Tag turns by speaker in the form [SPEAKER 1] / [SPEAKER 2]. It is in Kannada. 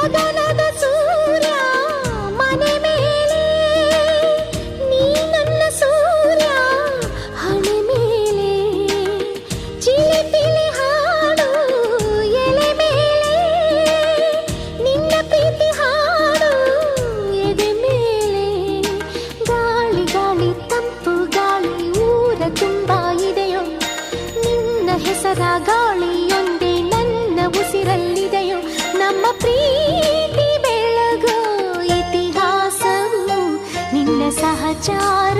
[SPEAKER 1] ಗಗನದ ಸೂರ್ಯ ಮನೆ ಮೇಲೆ, ನೀ ನನ್ನ ಸೂರ್ಯ ಹಣೆ ಮೇಲೆ. ಚಿಲಿಪಿಲಿ ಹಾಡು ಎಲೆ ಮೇಲೆ, ನಿನ್ನ ಪ್ರೀತಿ ಹಾಡು ಎದೆ ಮೇಲೆ. ಗಾಳಿ ಗಾಳಿ ತಂಪು ಗಾಳಿ ಊರ ತುಂಬ ಇದೆಯೋ, ನಿನ್ನ ಹೆಸರ ಗಾಳಿಯೊಂದೇ ನನ್ನ ಉಸಿರಲ್ಲಿದೆಯೋ. ನಮ್ಮ ಪ್ರೀತಿ ಬೆಳಗೋ ಇತಿಹಾಸವು ನಿನ್ನ ಸಹಚಾರ